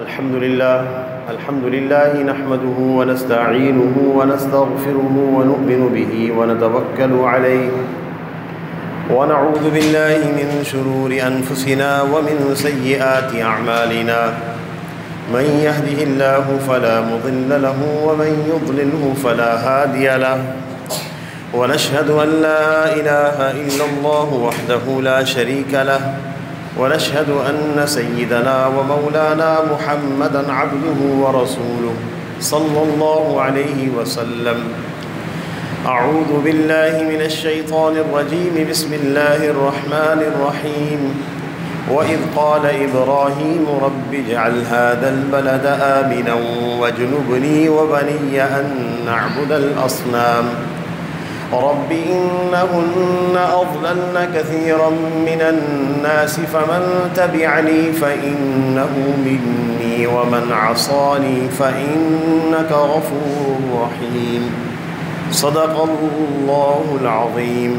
الحمد لله نحمده ونستعينه ونستغفره ونؤمن به ونتوكل عليه ونعوذ بالله من شرور أنفسنا ومن سيئات أعمالنا من يهده الله فلا مضل له ومن يضلله فلا هادي له ونشهد أن لا إله إلا الله وحده لا شريك له ونشهد أن سيدنا ومولانا محمدًا عبده ورسوله صلى الله عليه وسلم. أعوذ بالله من الشيطان الرجيم. بسم الله الرحمن الرحيم. وإذ قال إبراهيم رب اجعل هذا البلد آمنا واجنبني وبني أن نعبد الأصنام رب إنهن أضللن كثيرا من الناس فمن تبعني فإنه مني ومن عصاني فإنك غفور رحيم. صدق الله العظيم.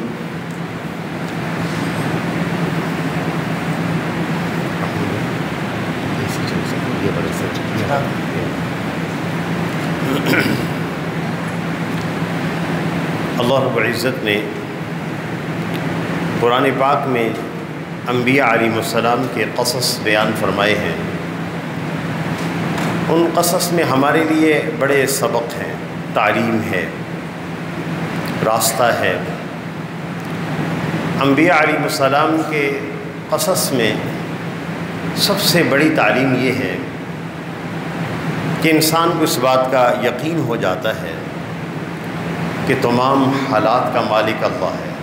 اللہ رب العزت نے قرآن پاک میں انبیاء علیہ السلام کے قصص بیان فرمائے ہیں. ان قصص میں ہمارے لیے بڑے سبق ہیں، تعلیم ہے، راستہ ہے. انبیاء علیہ السلام کے قصص میں سب سے بڑی تعلیم یہ ہے کہ انسان کو اس بات کا یقین ہو جاتا ہے کہ تمام حالات کا مالک اللہ ہے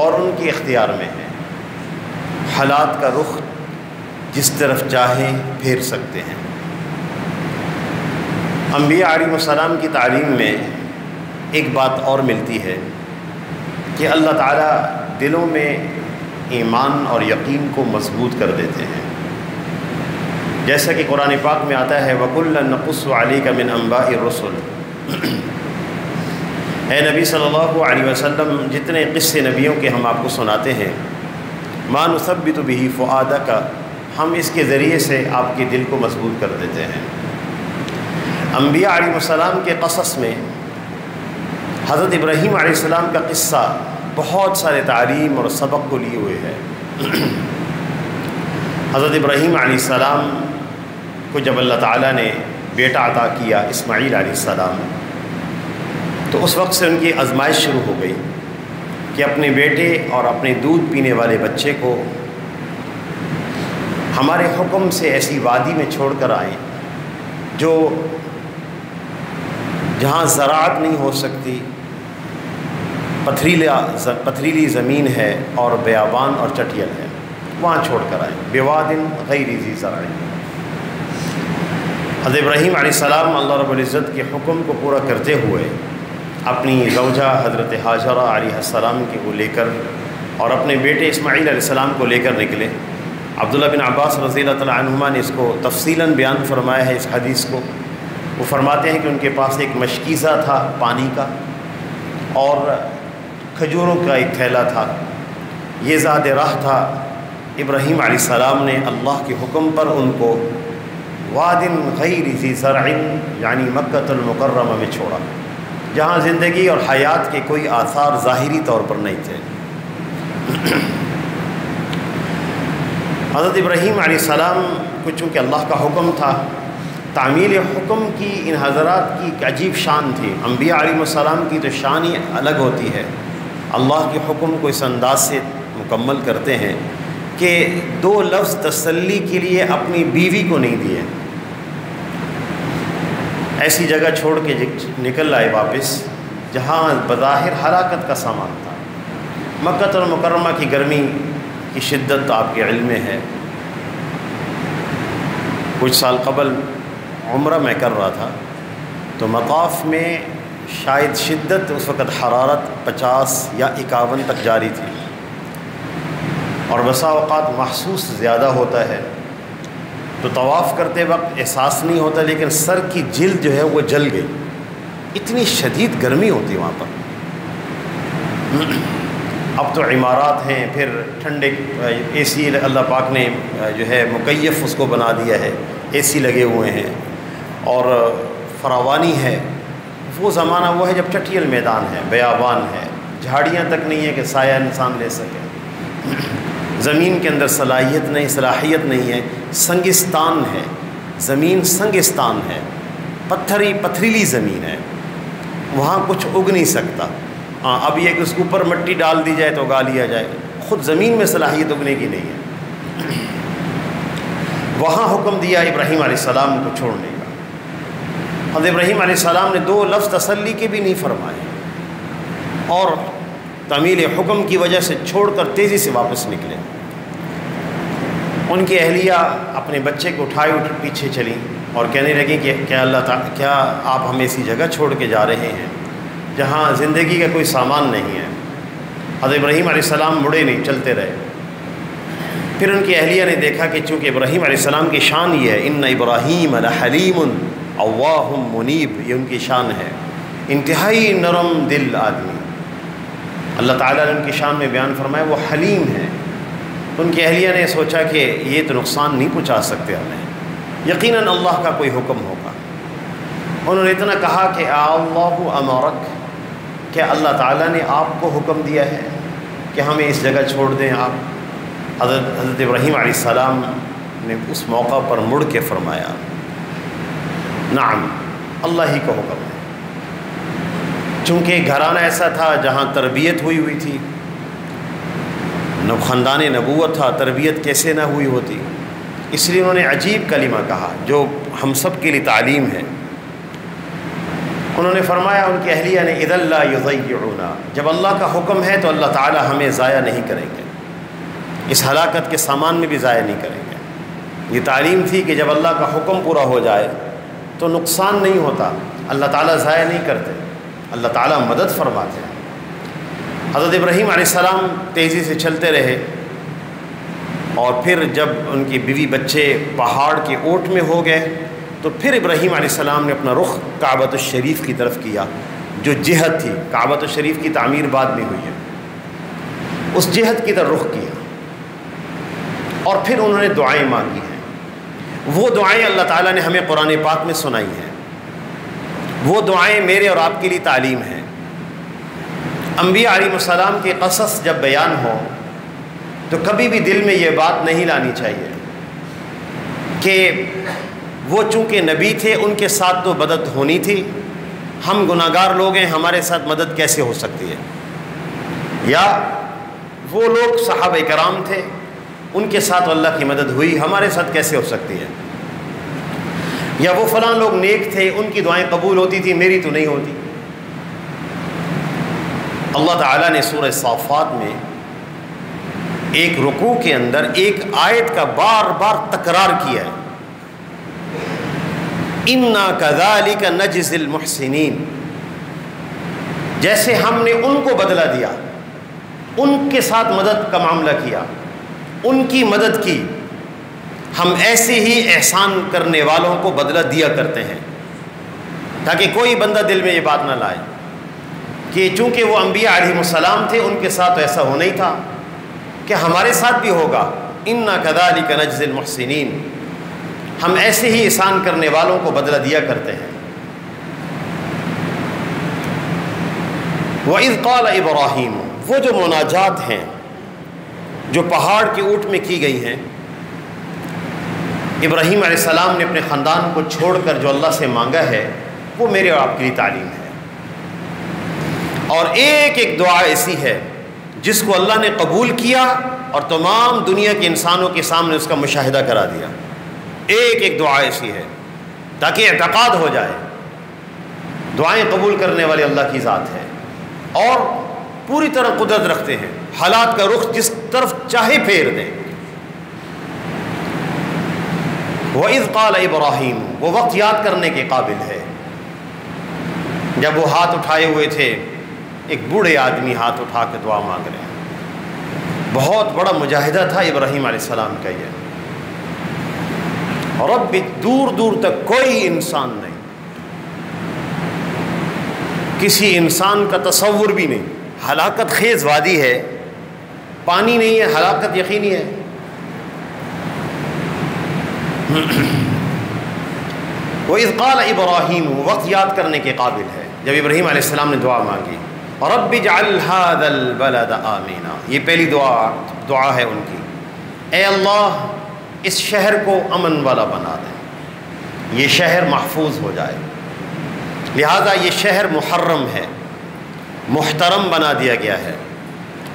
اور ان کے اختیار میں ہے. حالات کا رخ جس طرف چاہیں پھیر سکتے ہیں. انبیاء علیہ السلام کی تعلیم میں ایک بات اور ملتی ہے کہ اللہ تعالیٰ دلوں میں ایمان اور یقین کو مضبوط کر دیتے ہیں. جیسا کہ قرآن پاک میں آتا ہے وَكُلًّا نَقُصُّ عَلَيْكَ مِنْ أَنْبَاءِ الرُّسُلِ. اے نبی صلی اللہ علیہ وسلم، جتنے قصے نبیوں کے ہم آپ کو سناتے ہیں مَا نُثَبِّتُ بِهِ فُؤَادَكَ، ہم اس کے ذریعے سے آپ کے دل کو مضبوط کر دیتے ہیں. انبیاء علیہ السلام کے قصص میں حضرت ابراہیم علیہ السلام کا قصہ بہت سارے تعلیم اور سبق کو لیے ہوئے ہے. حضرت ابراہیم علیہ السلام کو جب اللہ تعالیٰ نے بیٹا عطا کیا اسماعیل علیہ السلام، تو اس وقت سے ان کی آزمائش شروع ہو گئی کہ اپنے بیٹے اور اپنے دودھ پینے والے بچے کو ہمارے حکم سے ایسی وادی میں چھوڑ کر آئیں جہاں زراعت نہیں ہو سکتی، پتھریلی زمین ہے اور بیابان اور چٹیل ہے، وہاں چھوڑ کر آئیں. بوادٍ غیر ذی زرع. حضرت ابراہیم علیہ السلام اللہ رب العزت کے حکم کو پورا کرتے ہوئے اپنی زوجہ حضرت ہاجرہ علیہ السلام کو لے کر اور اپنے بیٹے اسماعیل علیہ السلام کو لے کر نکلے. عبداللہ بن عباس رضی اللہ تعالیٰ عنہما نے اس کو تفصیلاً بیان فرمایا ہے اس حدیث کو. وہ فرماتے ہیں کہ ان کے پاس ایک مشکیزہ تھا پانی کا اور کھجوروں کا ایک تھیلا تھا. یہ زاد راہ تھا. ابراہیم علیہ السلام نے اللہ کے حکم پر ان کو وادٍ غیر ذی زرع یعنی مکہ المکرمہ میں چھوڑا، جہاں زندگی اور حیات کے کوئی آثار ظاہری طور پر نہیں تھے. حضرت ابراہیم علیہ السلام کو چونکہ اللہ کا حکم تھا، تعمیل حکم کی ان حضرات کی ایک عجیب شان تھی. انبیاء علیہ السلام کی تو شان ہی الگ ہوتی ہے. اللہ کے حکم کو اس انداز سے مکمل کرتے ہیں کہ 2 لفظ تسلی کے لیے اپنی بیوی کو نہیں دیے. ایسی جگہ چھوڑ کے نکل آئے واپس جہاں بظاہر ہلاکت کا سامان تھا. مکہ المکرمہ کی گرمی کی شدت تو آپ کے علم میں ہے. کچھ سال قبل عمرہ میں کر رہا تھا تو مطاف میں شاید شدت اس وقت حرارت 50 یا 51 تک جاری تھی اور بسا اوقات محسوس زیادہ ہوتا ہے تو طواف کرتے وقت احساس نہیں ہوتا، لیکن سر کی جلد جو ہے وہ جل گئی. اتنی شدید گرمی ہوتی وہاں پر. اب تو عمارات ہیں، پھر ٹھنڈے اے سی اللہ پاک نے جو ہے مکیف اس کو بنا دیا ہے، اے سی لگے ہوئے ہیں اور فراوانی ہے. وہ زمانہ وہ ہے جب چٹیل میدان ہے، بیابان ہے، جھاڑیاں تک نہیں ہے کہ سایہ انسان لے سکے، زمین کے اندر صلاحیت نہیں ہے، سنگستان ہے، زمین سنگستان ہے، پتھریلی زمین ہے، وہاں کچھ اگ نہیں سکتا. ہاں اب یہ کہ اس کے اوپر مٹی ڈال دی جائے تو اگا لیا جائے، خود زمین میں صلاحیت اگنے کی نہیں ہے. وہاں حکم دیا ابراہیم علیہ السلام کو چھوڑنے کا. حضرت ابراہیم علیہ السلام نے 2 لفظ تسلی کے بھی نہیں فرمائے اور تعمیل حکم کی وجہ سے چھوڑ کر تیزی سے واپس نکلے. ان کی اہلیہ اپنے بچے کو اٹھائے پیچھے چلی اور کہنے لگیں کہ کیا آپ ہمیں ایسی جگہ چھوڑ کے جا رہے ہیں جہاں زندگی کا کوئی سامان نہیں ہے. حضرت ابراہیم علیہ السلام مڑے نہیں، چلتے رہے. پھر ان کی اہلیہ نے دیکھا کہ چونکہ ابراہیم علیہ السلام کی شان یہ ہے، ان ابراہیم لحلیم اواہ منیب، یہ ان کی شان ہے، انتہائی نرم دل آدمی. اللہ تعالیٰ نے ان کی شان میں بیان فرمایا وہ حلیم ہے. ان کی اہلیہ نے سوچا کہ یہ تو نقصان نہیں پہنچا سکتے ہمیں، یقیناً اللہ کا کوئی حکم ہوگا. انہوں نے اتنا کہا کہ اللہ امرک، کیا اللہ تعالیٰ نے آپ کو حکم دیا ہے کہ ہمیں اس جگہ چھوڑ دیں آپ؟ حضرت ابراہیم علیہ السلام نے اس موقع پر مڑ کے فرمایا نعم، اللہ ہی کا حکم ہے. چونکہ گھرانہ ایسا تھا جہاں تربیت ہوئی تھی، خاندان نبوت تھا، تربیت کیسے نہ ہوئی ہوتی. اس لیے انہوں نے عجیب کلمہ کہا جو ہم سب کے لیے تعلیم ہے. انہوں نے فرمایا، ان کی اہلیہ نے اذا لا یضیعونا، جب اللہ کا حکم ہے تو اللہ تعالی ہمیں ضائع نہیں کریں گے، اس ہلاکت کے سامان میں بھی ضائع نہیں کریں گے. یہ تعلیم تھی کہ جب اللہ کا حکم پورا ہو جائے تو نقصان نہیں ہوتا، اللہ تعالیٰ ضائع نہیں کرتے، اللہ تعالیٰ مدد فرماتے ہیں. حضرت ابراہیم علیہ السلام تیزی سے چلتے رہے اور پھر جب ان کی بیوی بچے پہاڑ کے اوٹ میں ہو گئے تو پھر ابراہیم علیہ السلام نے اپنا رخ کعبۃ الشریف کی طرف کیا، جو جہت تھی. کعبۃ الشریف کی تعمیر بعد میں ہوئی ہے، اس جہت کی طرف رخ کیا اور پھر انہوں نے دعائیں مانگی ہیں. وہ دعائیں اللہ تعالیٰ نے ہمیں قرآن پاک میں سنائی ہیں، وہ دعائیں میرے اور آپ کے لیے تعلیم ہیں. انبیاء علیہ السلام کے قصص جب بیان ہوں تو کبھی بھی دل میں یہ بات نہیں لانی چاہیے کہ وہ چونکہ نبی تھے ان کے ساتھ تو مدد ہونی تھی، ہم گناہگار لوگ ہیں ہمارے ساتھ مدد کیسے ہو سکتی ہے، یا وہ لوگ صحابہ کرام تھے ان کے ساتھ اللہ کی مدد ہوئی ہمارے ساتھ کیسے ہو سکتی ہے، یا وہ فلاں لوگ نیک تھے ان کی دعائیں قبول ہوتی تھی میری تو نہیں ہوتی. اللہ تعالیٰ نے سورہ صافات میں ایک رکوع کے اندر ایک آیت کا بار بار تکرار کیا ہے، اِنَّا كَذَلِكَ نَجْزِي الْمُحْسِنِينَ، جیسے ہم نے ان کو بدلہ دیا، ان کے ساتھ مدد کا معاملہ کیا، ان کی مدد کی، ہم ایسے ہی احسان کرنے والوں کو بدلہ دیا کرتے ہیں. تاکہ کوئی بندہ دل میں یہ بات نہ لائے کہ چونکہ وہ انبیاء علیہ السلام تھے ان کے ساتھ ایسا ہونا ہی تھا کہ ہمارے ساتھ بھی ہوگا. اِنَّا كَذَلِكَ نَجْزِي الْمُحْسِنِينَ، ہم ایسے ہی احسان کرنے والوں کو بدلہ دیا کرتے ہیں. وَإِذْ قَالَ إِبْرَاهِيمُ، وہ جو مناجات ہیں جو پہاڑ کے اوٹ میں کی گئی ہیں، ابراہیم علیہ السلام نے اپنے خاندان کو چھوڑ کر جو اللہ سے مانگا ہے وہ میرے اور آپ کے لیے تعلیم ہے. اور ایک ایک دعا ایسی ہے جس کو اللہ نے قبول کیا اور تمام دنیا کے انسانوں کے سامنے اس کا مشاہدہ کرا دیا. ایک ایک دعا ایسی ہے تاکہ اعتقاد ہو جائے دعائیں قبول کرنے والے اللہ کی ذات ہے اور پوری طرح قدرت رکھتے ہیں، حالات کا رخ جس طرف چاہے پھیر دیں. وَإِذْ قَالَ إِبْرَاهِيمُ، وہ وقت یاد کرنے کے قابل ہے جب وہ ہاتھ اٹھائے ہوئے تھے. ایک بوڑھے آدمی ہاتھ اٹھا کے دعا مانگ رہے ہیں. بہت بڑا مجاہدہ تھا ابراہیم علیہ السلام کا یہ. اور اب بھی دور دور تک کوئی انسان نہیں، کسی انسان کا تصور بھی نہیں. ہلاکت خیز وادی ہے، پانی نہیں ہے، ہلاکت یقینی ہے. وَإِذْ قَالَ إِبْرَاهِيمُ، وقت یاد کرنے کے قابل ہے جب ابراہیم علیہ السلام نے دعا مانگی، رَبِّ اجْعَلْ هَذَا الْبَلَدَ آمِنًا، یہ پہلی دعا ہے ان کی، اے اللہ اس شہر کو امن والا بنا دیں، یہ شہر محفوظ ہو جائے، لہذا یہ شہر محرم ہے، محترم بنا دیا گیا ہے۔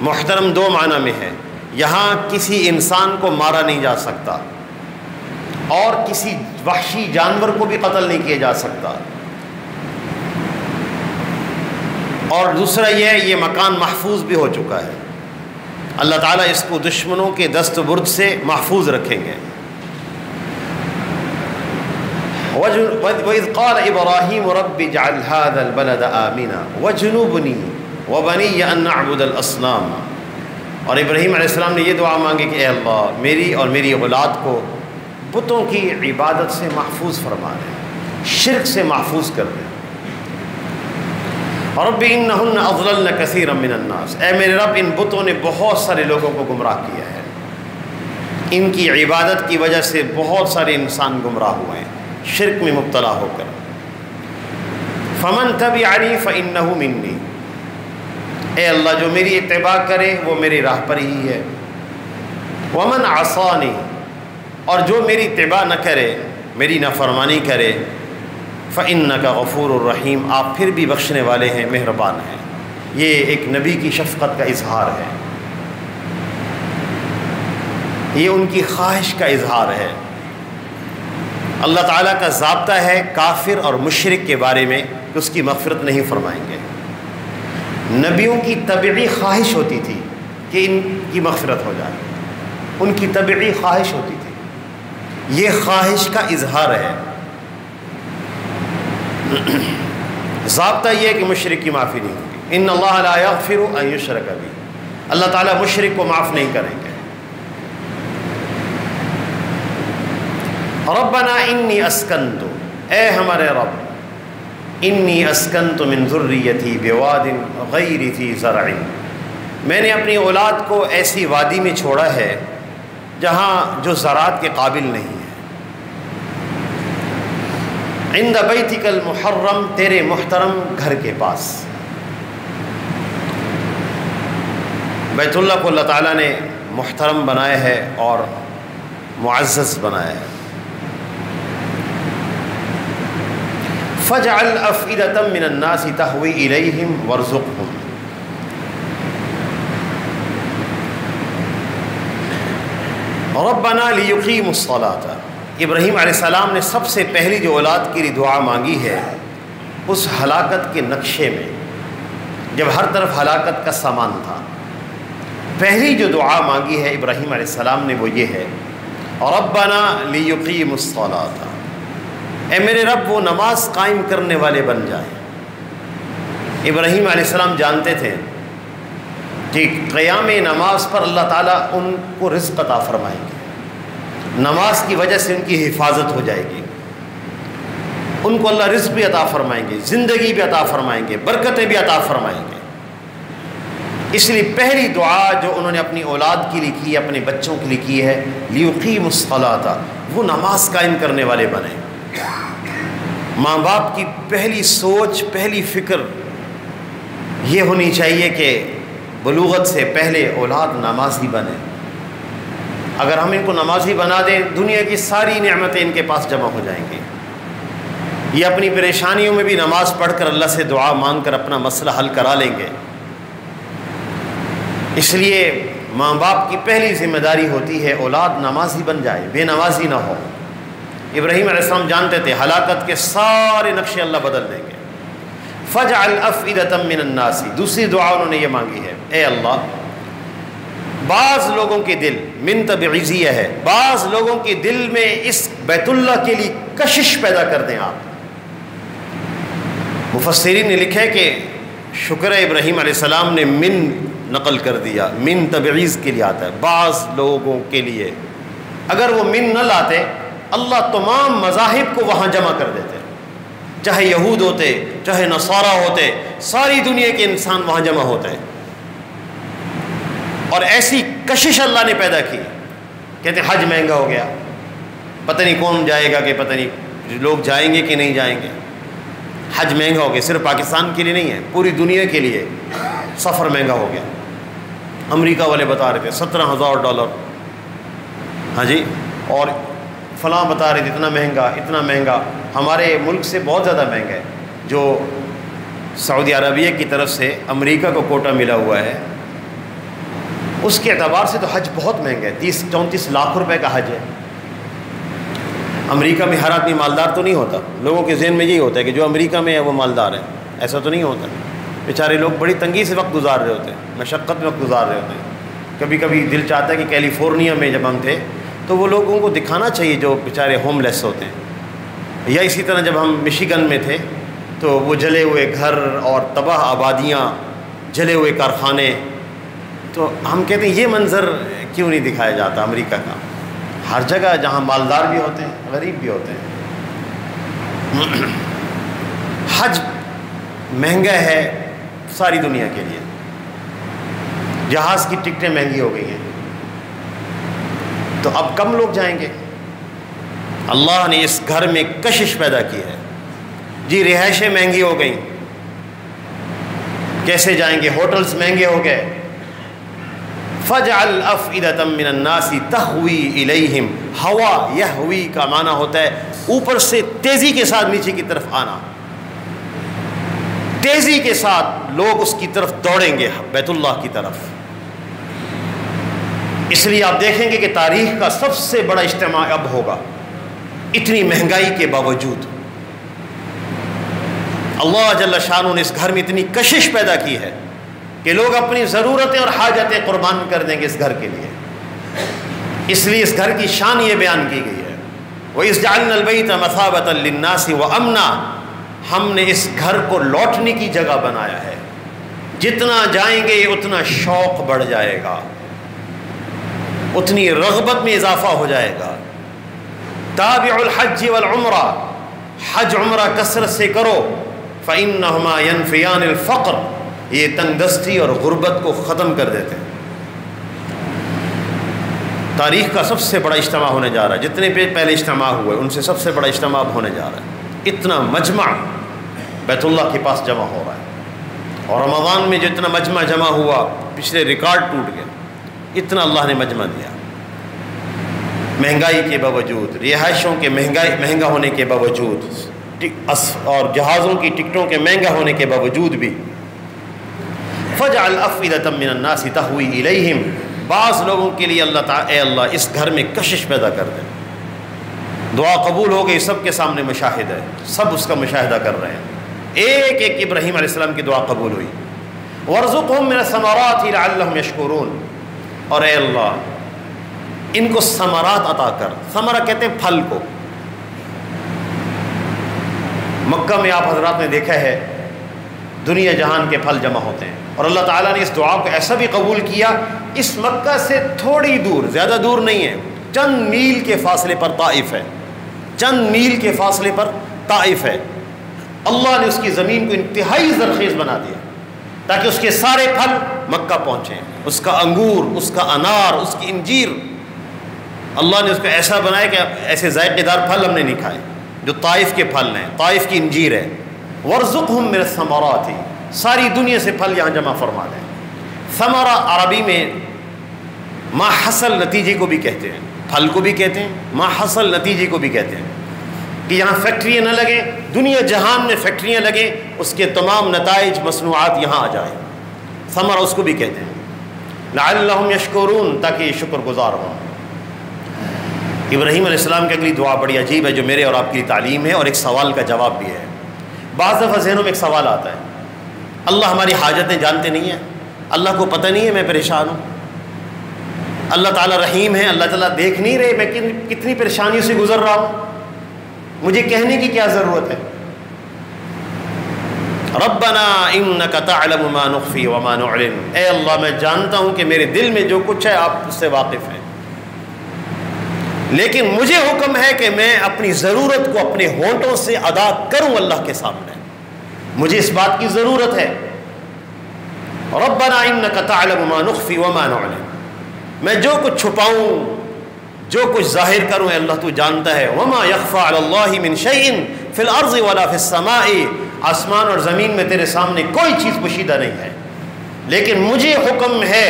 محترم دو معنی میں ہے، یہاں کسی انسان کو مارا نہیں جا سکتا اور کسی وحشی جانور کو بھی قتل نہیں کیا جا سکتا، اور دوسرا یہ مکان محفوظ بھی ہو چکا ہے، اللہ تعالیٰ اس کو دشمنوں کے دست برد سے محفوظ رکھیں گے۔ وَإِذْ قَالَ إِبْرَاهِيمُ رَبِّ اجْعَلْ هَذَا الْبَلَدَ آمِنًا وَاجْنُبْنِي وَبَنِيَّ أَن نَّعْبُدَ الْأَصْنَامَ، اور ابراہیم علیہ السلام نے یہ دعا مانگی کہ اے اللہ میری اور میری اولاد کو بتوں کی عبادت سے محفوظ فرما دیں، شرک سے محفوظ کر دیں۔ رب انہن اضللن کثیرا من الناس، اے میرے رب ان بتوں نے بہت سارے لوگوں کو گمراہ کیا ہے، ان کی عبادت کی وجہ سے بہت سارے انسان گمراہ ہوئے ہیں شرک میں مبتلا ہو کر۔ فمن تبعنی فانہ منی، اے اللہ جو میری اتباع کرے وہ میری راہ پر ہی ہے، ومن عصانی، اور جو میری اتباع نہ کرے میری نافرمانی کرے، فإنک غفور الرحیم، آپ پھر بھی بخشنے والے ہیں، مہربان ہیں۔ یہ ایک نبی کی شفقت کا اظہار ہے، یہ ان کی خواہش کا اظہار ہے۔ اللہ تعالیٰ کا ضابطہ ہے کافر اور مشرک کے بارے میں کہ اس کی مغفرت نہیں فرمائیں گے۔ نبیوں کی طبعی خواہش ہوتی تھی کہ ان کی مغفرت ہو جائے، ان کی طبعی خواہش ہوتی تھی، یہ خواہش کا اظہار ہے۔ ضابطہ یہ ہے کہ مشرک کی معافی نہیں ہوگی، ان اللہ لا یغفر ان یشرک بہ، اللہ تعالیٰ مشرک کو معاف نہیں کریں گے۔ ربنا انی اسکنت، اے ہمارے رب، انی اسکنت من ذریتی بواد غیر ذی زرع، میں نے اپنی اولاد کو ایسی وادی میں چھوڑا ہے جہاں جو زراعت کے قابل نہیں ہے، عند بیتک المحرم، تیرے محترم گھر کے پاس۔ بیت اللہ کو اللہ تعالیٰ نے محترم بنایا ہے اور معزز بنایا ہے۔ فَاجْعَلْ أَفْئِدَةً مِّنَ النَّاسِ تَهْوِي إِلَيْهِمْ وَارْزُقْهُمْ، رَبَّنَا لِيُقِيمُوا الصَّلَاةَ، ابراہیم علیہ السلام نے سب سے پہلی جو اولاد کے لیے دعا مانگی ہے اس ہلاکت کے نقشے میں، جب ہر طرف ہلاکت کا سامان تھا، پہلی جو دعا مانگی ہے ابراہیم علیہ السلام نے وہ یہ ہے، رَبَّنَا لِيُقِيمُوا الصَّلَاةَ، اے میرے رب وہ نماز قائم کرنے والے بن جائیں۔ ابراہیم علیہ السلام جانتے تھے کہ قیام نماز پر اللہ تعالیٰ ان کو رزق عطا فرمائیں گے، نماز کی وجہ سے ان کی حفاظت ہو جائے گی، ان کو اللہ رزق بھی عطا فرمائیں گے، زندگی بھی عطا فرمائیں گے، برکتیں بھی عطا فرمائیں گے۔ اس لیے پہلی دعا جو انہوں نے اپنی اولاد کے لیے کی ہے، اپنے بچوں کے لیے کی ہے، لیقیموا الصلاۃ، وہ نماز قائم کرنے والے بنیں۔ ماں باپ کی پہلی سوچ، پہلی فکر یہ ہونی چاہیے کہ بلوغت سے پہلے اولاد نمازی بنے۔ اگر ہم ان کو نمازی بنا دیں دنیا کی ساری نعمتیں ان کے پاس جمع ہو جائیں گی، یہ اپنی پریشانیوں میں بھی نماز پڑھ کر اللہ سے دعا مانگ کر اپنا مسئلہ حل کرا لیں گے۔ اس لیے ماں باپ کی پہلی ذمہ داری ہوتی ہے اولاد نمازی بن جائے، بے نمازی نہ ہو۔ ابراہیم علیہ السلام جانتے تھے ہلاکت کے سارے نقشے اللہ بدل دیں گے۔ فَاجْعَلْ أَفْئِدَةً مِّنَ النَّاسِ، دوسری دعا انہوں نے یہ مانگی ہے، اے اللہ بعض لوگوں کے دل، من تبعیضیہ ہے، بعض لوگوں کے دل میں اس بیت اللہ کے لیے کشش پیدا کر دیں آپ۔ مفسرین نے لکھا ہے کہ شکر ابراہیم علیہ السلام نے من نقل کر دیا، من تبعیض کے لیے آتا ہے، بعض لوگوں کے لیے۔ اگر وہ من نہ لاتے اللہ تمام مذاہب کو وہاں جمع کر دیتے، چاہے یہود ہوتے، چاہے نصارہ ہوتے، ساری دنیا کے انسان وہاں جمع ہوتے۔ اور ایسی کشش اللہ نے پیدا کی، کہتے حج مہنگا ہو گیا، پتہ نہیں کون جائے گا، کہ پتہ نہیں لوگ جائیں گے کہ نہیں جائیں گے. حج مہنگا ہو گیا، صرف پاکستان کے لیے نہیں ہے، پوری دنیا کے لیے سفر مہنگا ہو گیا. امریکہ والے بتا رہے تھے $17,000. ہاں جی، اور فلاں بتا رہے تھے اتنا مہنگا اتنا مہنگا. ہمارے ملک سے بہت زیادہ مہنگا ہے. جو سعودی عربیہ کی طرف سے امریکہ کو کوٹا ملا ہوا ہے، اس کے اعتبار سے تو حج بہت مہنگا ہے. 30-34 لاکھ روپے کا حج ہے. امریکہ میں ہر آدمی مالدار تو نہیں ہوتا. لوگوں کے ذہن میں یہی ہوتا ہے کہ جو امریکہ میں ہے وہ مالدار ہے. ایسا تو نہیں ہوتا. بیچارے لوگ بڑی تنگی سے وقت گزار رہے ہوتے ہیں، مشقت میں وقت گزار رہے ہوتے ہیں. کبھی کبھی دل چاہتا ہے کہ کیلیفورنیا میں جب ہم تھے تو وہ لوگوں کو دکھانا چاہیے جو بیچارے ہوم لیس ہوتے ہیں. یا اسی طرح جب ہم مشیگن میں تھے تو وہ جلے ہوئے گھر اور تباہ آبادیاں، جلے ہوئے کارخانے، تو ہم کہتے ہیں یہ منظر کیوں نہیں دکھایا جاتا امریکہ کا. ہر جگہ جہاں مالدار بھی ہوتے ہیں غریب بھی ہوتے ہیں. حج مہنگا ہے ساری دنیا کے لیے. جہاز کی ٹکٹیں مہنگی ہو گئی ہیں، تو اب کم لوگ جائیں گے. اللہ نے اس گھر میں کشش پیدا کی ہے. جی رہائشیں مہنگی ہو گئیں، کیسے جائیں گے؟ ہوٹلز مہنگے ہو گئے. فَجْعَلْ أَفْئِدَةً مِّنَ النَّاسِ تَهْوِي إِلَيْهِمْ. ہوا یہوی کا معنی ہوتا ہے اوپر سے تیزی کے ساتھ نیچے کی طرف آنا. تیزی کے ساتھ لوگ اس کی طرف دوڑیں گے، بیت اللہ کی طرف. اس لیے آپ دیکھیں گے کہ تاریخ کا سب سے بڑا اجتماع اب ہوگا، اتنی مہنگائی کے باوجود. اللہ جل شانہ نے اس گھر میں اتنی کشش پیدا کی ہے کہ لوگ اپنی ضرورتیں اور حاجتیں قربان کر دیں گے اس گھر کے لیے. اس لیے اس گھر کی شان یہ بیان کی گئی ہے، وَإِذْ جَعَلْنَا الْبَيْتَ مَثَابَةً لِلنَّاسِ وَأَمْنًا. ہم نے اس گھر کو لوٹنے کی جگہ بنایا ہے. جتنا جائیں گے اتنا شوق بڑھ جائے گا، اتنی رغبت میں اضافہ ہو جائے گا. تابع الحج والعمرہ، حج عمرہ کثرت سے کرو. فإنہما ینفیان الفقر، یہ تنگ دستی اور غربت کو ختم کر دیتے ہیں. تاریخ کا سب سے بڑا اجتماع ہونے جا رہا ہے. جتنے پہلے اجتماع ہوئے ان سے سب سے بڑا اجتماع ہونے جا رہا ہے. اتنا مجمع بیت اللہ کے پاس جمع ہو رہا ہے. اور رمضان میں جو اتنا مجمع جمع ہوا، پچھلے ریکارڈ ٹوٹ گئے. اتنا اللہ نے مجمع دیا. مہنگائی کے باوجود، رہائشوں کے مہنگا ہونے کے باوجود، اور جہازوں کی ٹکٹوں کے مہنگا ہونے کے باوجود بھی. فَجْعَلْ أَفْئِدَةً مِّنَ النَّاسِ تَهْوِي إِلَيْهِمْ. بعض لوگوں کے لیے اللہ تعالیٰ، اے اللہ اس گھر میں کشش پیدا کر دے. دعا قبول ہو گئی، سب کے سامنے مشاہد ہے، سب اس کا مشاہدہ کر رہے ہیں. ایک ایک ابراہیم علیہ السلام کی دعا قبول ہوئی. وَارْزُقْهُم مِّنَ الثَّمَرَاتِ لَعَلَّهُمْ يَشْكُرُونَ. اور اے اللہ ان کو ثمرات عطا کر. ثمرہ کہتے ہیں پھل کو. مکہ میں آپ حضرات نے دیکھا ہے دنیا جہان کے پھل جمع ہوتے ہیں، اور اللہ تعالیٰ نے اس دعا کو ایسا بھی قبول کیا. اس مکہ سے تھوڑی دور، زیادہ دور نہیں ہے، چند میل کے فاصلے پر طائف ہے. چند میل کے فاصلے پر طائف ہے. اللہ نے اس کی زمین کو انتہائی زرخیز بنا دیا تاکہ اس کے سارے پھل مکہ پہنچیں. اس کا انگور، اس کا انار، اس کی انجیر، اللہ نے اس کو ایسا بنایا کہ ایسے ذائقے دار پھل ہم نے نہیں کھائے جو طائف کے پھل ہیں، طائف کی انجیر ہے. وَارْزُقْهُم مِّنَ الثَّمَرَاتِ. ساری دنیا سے پھل یہاں جمع فرما دیں. ثمرہ عربی میں ما حصل نتیجے کو بھی کہتے ہیں، پھل کو بھی کہتے ہیں، ما حصل نتیجے کو بھی کہتے ہیں. کہ یہاں فیکٹریاں نہ لگیں، دنیا جہان میں فیکٹریاں لگیں، اس کے تمام نتائج مصنوعات یہاں آ جائیں. ثمرہ اس کو بھی کہتے ہیں. لعلہم یشکرون، تاکہ یہ شکر گزار ہوں. ابراہیم علیہ السلام کی اگلی دعا بڑی عجیب ہے جو میرے اور آپ کی تعلیم ہے اور ایک سوال کا جواب بھی ہے. بعض دفعہ ذہنوں میں ایک سوال آتا ہے، اللہ ہماری حاجتیں جانتے نہیں ہیں، اللہ کو پتہ نہیں ہے میں پریشان ہوں، اللہ تعالیٰ رحیم ہے، اللہ تعالیٰ دیکھ نہیں رہے میں کتنی پریشانیوں سے گزر رہا ہوں، مجھے کہنے کی کیا ضرورت ہے؟ ربنا انک تعلم ما نخفی وما نعلن. اے اللہ میں جانتا ہوں کہ میرے دل میں جو کچھ ہے آپ اس سے واقف ہیں، لیکن مجھے حکم ہے کہ میں اپنی ضرورت کو اپنے ہونٹوں سے ادا کروں اللہ کے سامنے. مجھے اس بات کی ضرورت ہے. ربنا انک تعلم ما نخفی وما نعلن. میں جو کچھ چھپاؤں، جو کچھ ظاہر کروں اے اللہ تو جانتا ہے. وما یخفی علی اللہ من شیء فی الارض ولا فی السماء، آسمان اور زمین میں تیرے سامنے کوئی چیز پوشیدہ نہیں ہے، لیکن مجھے حکم ہے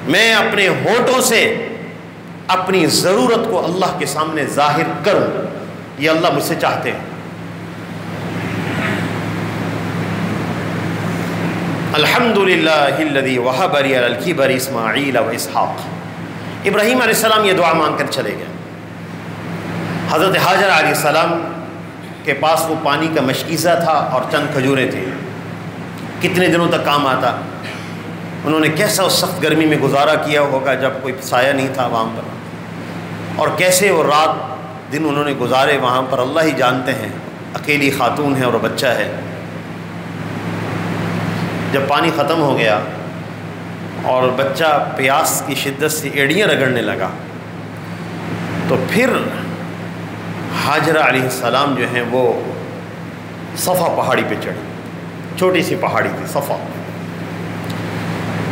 میں اپنے ہونٹوں سے اپنی ضرورت کو اللہ کے سامنے ظاہر کروں. یہ اللہ مجھ سے چاہتے ہیں. الحمدللہ الذی وہب لی علی الکبر اسماعیل و اسحاق. ابراہیم علیہ السلام یہ دعا مانگ کر چلے گئے. حضرت حاجر علیہ السلام کے پاس وہ پانی کا مشکیزہ تھا اور چند کھجوریں تھیں. کتنے دنوں تک کام آتا. انہوں نے کیسا اس سخت گرمی میں گزارا کیا ہوگا جب کوئی سایہ نہیں تھا وہاں پر، اور کیسے وہ رات دن انہوں نے گزارے وہاں پر، اللہ ہی جانتے ہیں. اکیلی خاتون ہے اور بچہ ہے. جب پانی ختم ہو گیا اور بچہ پیاس کی شدت سے ایڑیاں رگڑنے لگا، تو پھر حاجرہ علیہ السلام جو ہیں وہ صفا پہاڑی پہ چڑھی. چھوٹی سی پہاڑی تھی صفا.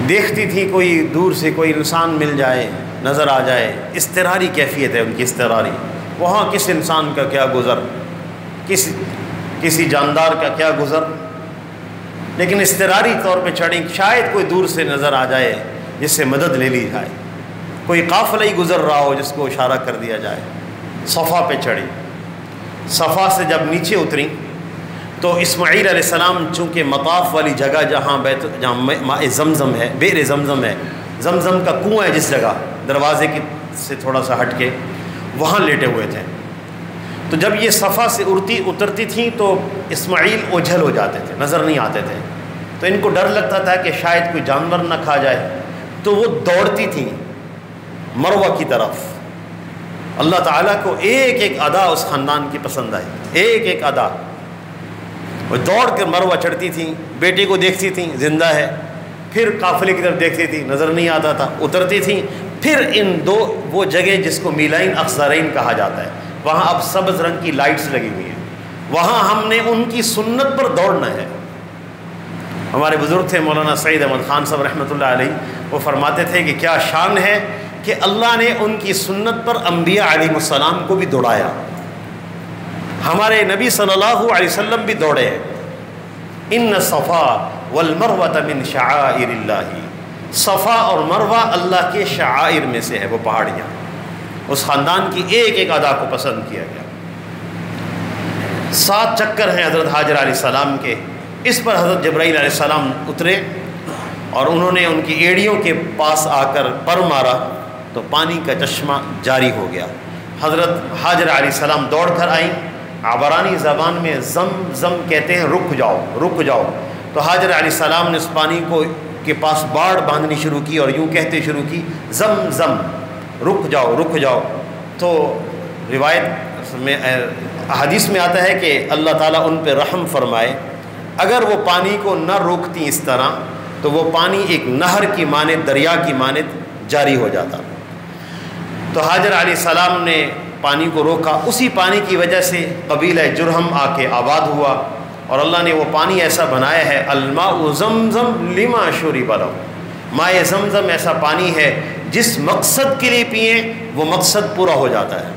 دیکھتی تھی کوئی دور سے کوئی انسان مل جائے، نظر آ جائے. اضطراری کیفیت ہے ان کی، اضطراری. وہاں کس انسان کا کیا گزر، کسی جاندار کا کیا گزر، لیکن اضطراری طور پہ چڑھیں. شاید کوئی دور سے نظر آ جائے جس سے مدد لے لی جائے، کوئی قافلہ ہی گزر رہا ہو جس کو اشارہ کر دیا جائے. صفا پہ چڑھی. صفا سے جب نیچے اتری تو اسماعیل علیہ السلام چونکہ مطاف والی جگہ جہاں ماء زمزم ہے، بئر زمزم ہے، زمزم کا کنواں ہے جس جگہ دروازے کی سے تھوڑا سا ہٹ کے، وہاں لیٹے ہوئے تھے. تو جب یہ صفا سے اترتی تھیں تو اسماعیل اوجھل ہو جاتے تھے، نظر نہیں آتے تھے. تو ان کو ڈر لگتا تھا کہ شاید کوئی جانور نہ کھا جائے، تو وہ دوڑتی تھیں مروہ کی طرف. اللہ تعالیٰ کو ایک ایک ادا اس خاندان کی پسند آئی، ایک ایک ادا. وہ دوڑ کر مروہ چڑھتی تھیں، بیٹے کو دیکھتی تھیں زندہ ہے، پھر قافلے کی طرف دیکھتی تھیں نظر نہیں آتا تھا، اترتی تھیں. پھر ان دو وہ جگہ جس کو میلین اخضرین کہا جاتا ہے، وہاں اب سبز رنگ کی لائٹس لگی ہوئی ہیں، وہاں ہم نے ان کی سنت پر دوڑنا ہے. ہمارے بزرگ تھے مولانا سعید احمد خان صاحب رحمۃ اللہ علیہ، وہ فرماتے تھے کہ کیا شان ہے کہ اللہ نے ان کی سنت پر انبیاء علیہ السلام کو بھی دوڑایا. ہمارے نبی صلی اللہ علیہ وسلم بھی دوڑے ہیں. ان الصفا والمروۃ من شعائر اللہ. صفا اور مروہ اللہ کے شعائر میں سے ہے، وہ پہاڑیاں. اس خاندان کی ایک ایک ادا کو پسند کیا گیا. 7 چکر ہیں حضرت حاجر علیہ السلام کے. اس پر حضرت جبرائیل علیہ السلام اترے اور انہوں نے ان کی ایڑیوں کے پاس آ کر پر مارا تو پانی کا چشمہ جاری ہو گیا. حضرت حاجر علیہ السلام دوڑ کر آئیں. عبرانی زبان میں زم زم کہتے ہیں رک جاؤ رک جاؤ. تو حاجر علیہ السلام نے اس پانی کو کے پاس باڑ باندھنی شروع کی اور یوں کہتے شروع کی زم زم رک جاؤ رک جاؤ. تو روایت میں حدیث میں آتا ہے کہ اللہ تعالیٰ ان پہ رحم فرمائے. اگر وہ پانی کو نہ روکتی اس طرح تو وہ پانی ایک نہر کی مانند، دریا کی مانند جاری ہو جاتا. تو حاجر علیہ السلام نے پانی کو روکا. اسی پانی کی وجہ سے قبیلہ جرہم آ کے آباد ہوا اور اللہ نے وہ پانی ایسا بنایا ہے، الماء زمزم لما شرب لہ. مائع زمزم ایسا پانی ہے جس مقصد کے لیے پئیں وہ مقصد پورا ہو جاتا ہے.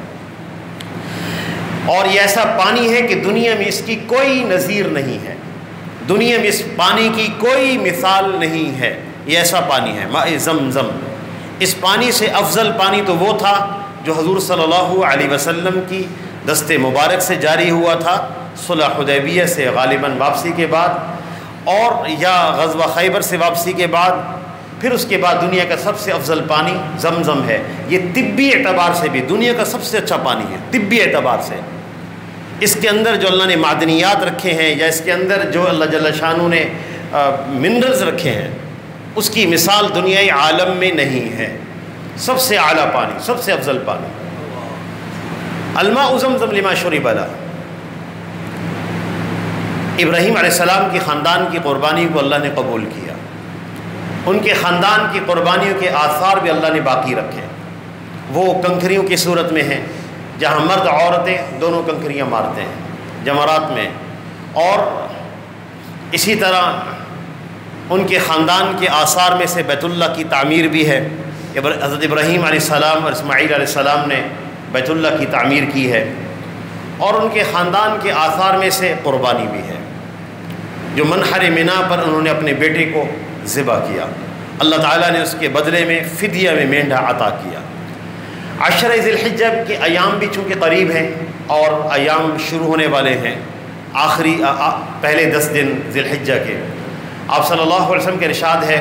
اور یہ ایسا پانی ہے کہ دنیا میں اس کی کوئی نظیر نہیں ہے، دنیا میں اس پانی کی کوئی مثال نہیں ہے. یہ ایسا پانی ہے ماء زمزم. اس پانی سے افضل پانی تو وہ تھا جو حضور صلی اللہ علیہ وسلم کی دست مبارک سے جاری ہوا تھا صلح حدیبیہ سے غالباً واپسی کے بعد، اور یا غزوہ خیبر سے واپسی کے بعد. پھر اس کے بعد دنیا کا سب سے افضل پانی زمزم ہے. یہ طبی اعتبار سے بھی دنیا کا سب سے اچھا پانی ہے، طبی اعتبار سے. اس کے اندر جو اللہ نے معدنیات رکھے ہیں یا اس کے اندر جو اللہ جل شانہ نے منرلز رکھے ہیں، اس کی مثال دنیائی عالم میں نہیں ہے. سب سے اعلیٰ پانی، سب سے افضل پانی. الماء زمزم لما شرب لہ. ابراہیم علیہ السلام کی خاندان کی قربانی کو اللہ نے قبول کیا. ان کے خاندان کی قربانیوں کے آثار بھی اللہ نے باقی رکھے. وہ کنکریوں کی صورت میں ہیں جہاں مرد عورتیں دونوں کنکریاں مارتے ہیں جمرات میں. اور اسی طرح ان کے خاندان کے آثار میں سے بیت اللہ کی تعمیر بھی ہے. حضرت ابراہیم علیہ السلام اور اسماعیل علیہ السلام نے بیت اللہ کی تعمیر کی ہے، اور ان کے خاندان کے آثار میں سے قربانی بھی ہے، جو منحر منا پر انہوں نے اپنے بیٹے کو ذبح کیا، اللہ تعالیٰ نے اس کے بدلے میں فدیہ میں مینڈھا عطا کیا۔ عشرہ ذی الحجہ کے ایام بھی چونکہ قریب ہیں اور ایام شروع ہونے والے ہیں، پہلے 10 دن ذی الحجہ کے، آپ صلی اللہ علیہ وسلم کے ارشاد ہے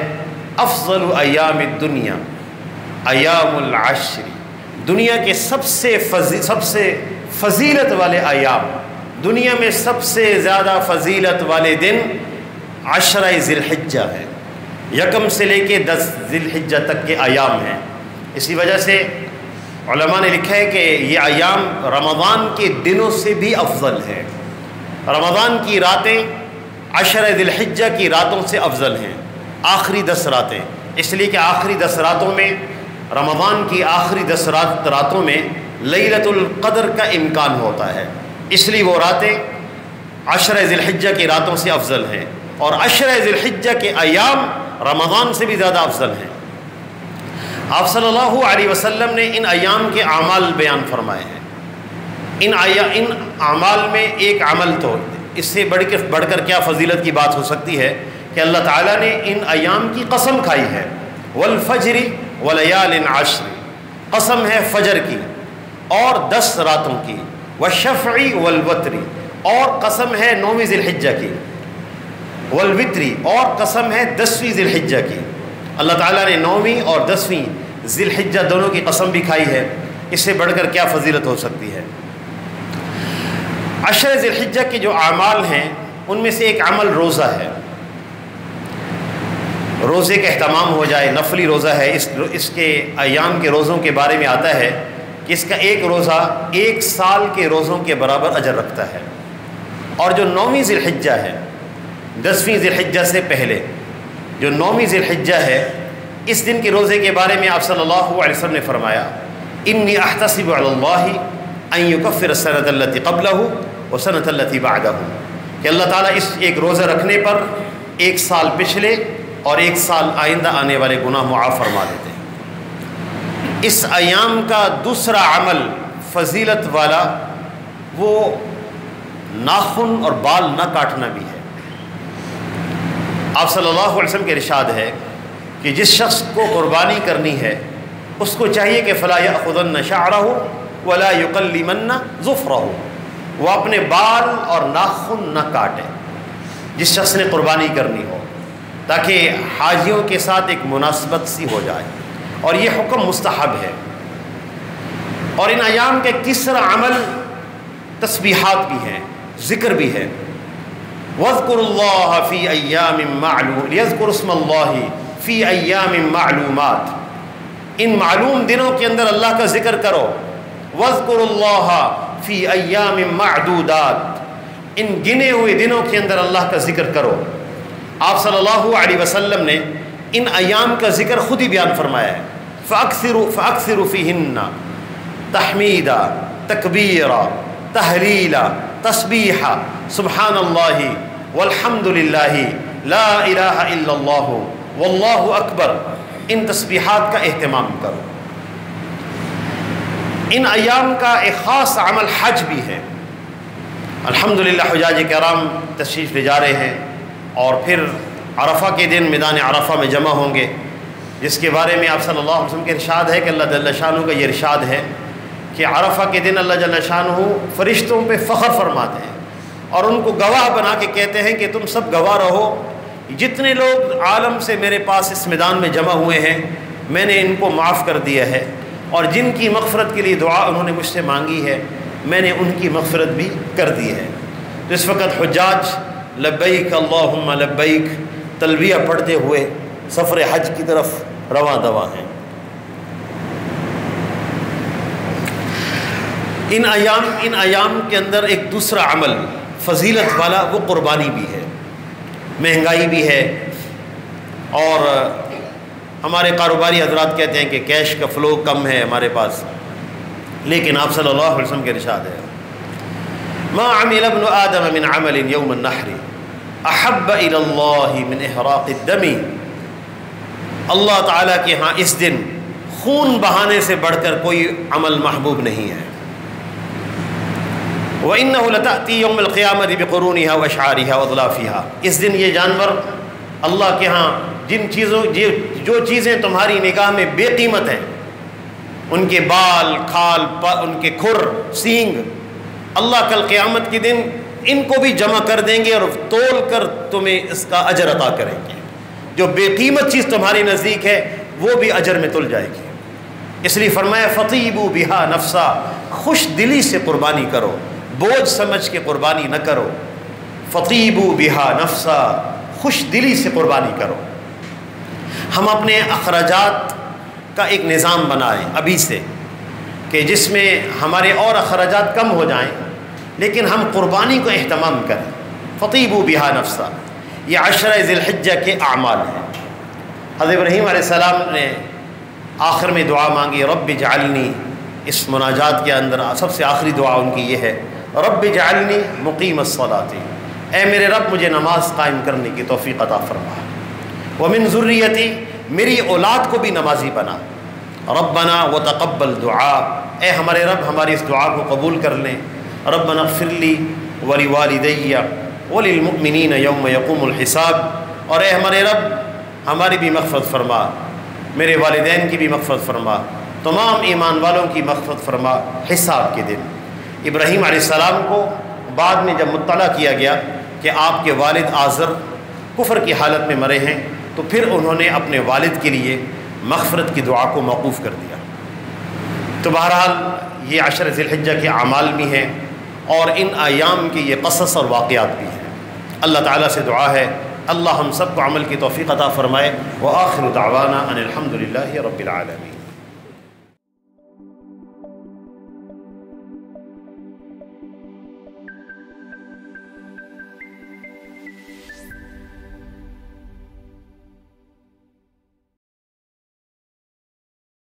افضل ایام الدنیا ایام العشر، دنیا کے سب سے فضیلت والے ایام، دنیا میں سب سے زیادہ فضیلت والے دن عشرہ ذی الحجہ ہے، یکم سے لے کے 10 ذی الحجہ تک کے ایام ہیں۔ اسی وجہ سے علماء نے لکھا ہے کہ یہ ایام رمضان کے دنوں سے بھی افضل ہے، رمضان کی راتیں عشرہ ذی الحجہ کی راتوں سے افضل ہیں، آخری 10 راتیں، اس لیے کہ آخری 10 راتوں میں، رمضان کی آخری 10 راتوں میں لیلۃ القدر کا امکان ہوتا ہے، اس لیے وہ راتیں عشرہ ذی الحجہ کی راتوں سے افضل ہیں، اور عشرہ ذی الحجہ کے ایام رمضان سے بھی زیادہ افضل ہیں۔ آپ صلی اللہ علیہ وسلم نے ان ایام کے اعمال بیان فرمائے ہیں، ان اعمال میں ایک عمل، تو اس سے بڑھ کر کیا فضیلت کی بات ہو سکتی ہے کہ اللہ تعالیٰ نے ان ایام کی قسم کھائی ہے، والفجر ولیال عشر، قسم ہے فجر کی اور 10 راتوں کی، والشفع والوتر، اور قسم ہے 9ویں ذی الحجہ کی، والوتر، اور قسم ہے 10ویں ذی الحجہ کی۔ اللہ تعالیٰ نے 9ویں اور 10ویں ذی الحجہ دونوں کی قسم بھی کھائی ہے، اس سے بڑھ کر کیا فضیلت ہو سکتی ہے۔ عشرہ ذی الحجہ کے جو اعمال ہیں ان میں سے ایک عمل روزہ ہے، روزے کا اہتمام ہو جائے، نفلی روزہ ہے، اس کے ایام کے روزوں کے بارے میں آتا ہے کہ اس کا ایک روزہ 1 سال کے روزوں کے برابر اجر رکھتا ہے، اور جو 9ویں ذی الحجہ ہے، 10ویں ذی الحجہ سے پہلے جو 9ویں ذی الحجہ ہے، اس دن کے روزے کے بارے میں آپ صلی اللہ علیہ وسلم نے فرمایا انی احتسب علی اللہ ان یکفر السنۃ التي قبلہ والسنۃ التي بعدہ، کہ اللہ تعالیٰ اس ایک روزہ رکھنے پر 1 سال پچھلے اور 1 سال آئندہ آنے والے گناہ معاف فرما دیتے ہیں۔ اس ایام کا دوسرا عمل فضیلت والا وہ ناخن اور بال نہ کاٹنا بھی ہے۔ آپ صلی اللہ علیہ وسلم کے ارشاد ہے کہ جس شخص کو قربانی کرنی ہے اس کو چاہیے کہ فلا یأخذن شعرہ ولا یقلمن ظفرہ، وہ اپنے بال اور ناخن نہ کاٹے جس شخص نے قربانی کرنی ہو، تاکہ حاجیوں کے ساتھ ایک مناسبت سی ہو جائے، اور یہ حکم مستحب ہے۔ اور ان ایام کا ایک تیسرا عمل تسبیحات بھی ہیں، ذکر بھی ہے۔ وَاذْكُرُوا اللَّهَ فِي أَيَّامٍ مَّعْلُومٍ لِيَذْكُرُوا اسْمَ اللَّهِ فِي أَيَّامٍ مَّعْلُومَاتٍ، ان معلوم دنوں کے اندر اللہ کا ذکر کرو۔ وَاذْكُرُوا اللَّهَ فِي أَيَّامٍ مَّعْدُودَاتٍ، ان گنے ہوئے دنوں کے اندر اللہ کا ذکر کرو۔ آپ صلی اللہ علیہ وسلم نے ان ایام کا ذکر خود ہی بیان فرمایا ہے، فَأَكْثِرُوا فِيهِنَّ تَحْمِيدًا تَكْبِيرًا تحلیلا تسبیحا سبحان اللہ والحمد للہ لا الہ الا اللہ واللہ اکبر، ان تسبیحات کا اہتمام کرو۔ ان ایام کا ایک خاص عمل حج بھی ہے۔ الحمدللہ حجاج کرام تشریف لے جا رہے ہیں اور پھر عرفہ کے دن میدان عرفہ میں جمع ہوں گے، جس کے بارے میں آپ صلی اللہ علیہ وسلم کے ارشاد ہے کہ اللہ جل شانہ کا یہ ارشاد ہے کہ عرفہ کے دن اللہ جل شانہ فرشتوں پہ فخر فرماتے ہیں اور ان کو گواہ بنا کے کہتے ہیں کہ تم سب گواہ رہو، جتنے لوگ عالم سے میرے پاس اس میدان میں جمع ہوئے ہیں میں نے ان کو معاف کر دیا ہے، اور جن کی مغفرت کے لیے دعا انہوں نے مجھ سے مانگی ہے میں نے ان کی مغفرت بھی کر دی ہے۔ تو اس وقت حجاج لبیک اللہم لبیک تلبیہ پڑھتے ہوئے سفر حج کی طرف رواں دواں ہیں۔ ان ایام کے اندر ایک دوسرا عمل فضیلت والا وہ قربانی بھی ہے۔ مہنگائی بھی ہے اور ہمارے کاروباری حضرات کہتے ہیں کہ کیش کا فلو کم ہے ہمارے پاس، لیکن آپ صلی اللہ علیہ وسلم کے ارشاد ہے ما عمل ابن آدم من عمل یوم النحر احب الی اللہ من احراق الدم، اللہ تعالیٰ کے ہاں اس دن خون بہانے سے بڑھ کر کوئی عمل محبوب نہیں ہے۔ وَإِنَّهُ لَتَأْتِي يَوْمَ الْقِيَامَةِ بِقُرُونِهَا وَأَشْعَارِهَا وَأَضْلَافِهَا، اس دن یہ جانور اللہ کے ہاں جو چیزیں تمہاری نگاہ میں بے قیمت ہیں، ان کے بال، کھال، ان کے کھر، سینگ، اللہ کل قیامت کے دن ان کو بھی جمع کر دیں گے اور تول کر تمہیں اس کا اجر عطا کریں گے۔ جو بے قیمت چیز تمہاری نزدیک ہے وہ بھی اجر میں تل جائے گی۔ اس لیے فرمایا فطیبوا بہا نفسا، خوش دلی سے قربانی کرو، بوجھ سمجھ کے قربانی نہ کرو۔ فطیبوا بہا نفسا، خوش دلی سے قربانی کرو۔ ہم اپنے اخراجات کا ایک نظام بنائیں ابھی سے کہ جس میں ہمارے اور اخراجات کم ہو جائیں لیکن ہم قربانی کو اہتمام کریں۔ فطیبوا بہا نفسا، یہ 10 ذی الحجہ کے اعمال ہیں۔ حضرت ابراہیم علیہ السلام نے آخر میں دعا مانگی رب اجعلنی، اس مناجات کے اندر سب سے آخری دعا ان کی یہ ہے رب اجعلنی مقیم الصلاۃ، اے میرے رب مجھے نماز قائم کرنے کی توفیق عطا فرما، ومن ذریتی، میری اولاد کو بھی نمازی بنا، ربنا وتقبل دعا، اے ہمارے رب ہماری اس دعا کو قبول کر لیں، ربنا اغفر لی ولوالدی وللمؤمنین یوم یقوم الحساب، اور اے ہمارے رب ہماری بھی مغفرت فرما، میرے والدین کی بھی مغفرت فرما، تمام ایمان والوں کی مغفرت فرما حساب کے دن۔ ابراہیم علیہ السلام کو بعد میں جب مطلع کیا گیا کہ آپ کے والد آزر کفر کی حالت میں مرے ہیں تو پھر انہوں نے اپنے والد کے لیے مغفرت کی دعا کو موقوف کر دیا۔ تو بہرحال یہ 10 ذی الحجہ کے اعمال بھی ہیں اور ان ایام کے یہ قصص اور واقعات بھی ہیں۔ اللہ تعالیٰ سے دعا ہے اللہ ہم سب کو عمل کی توفیق عطا فرمائے۔ وآخر دعوانا ان الحمد للہ رب العالمین۔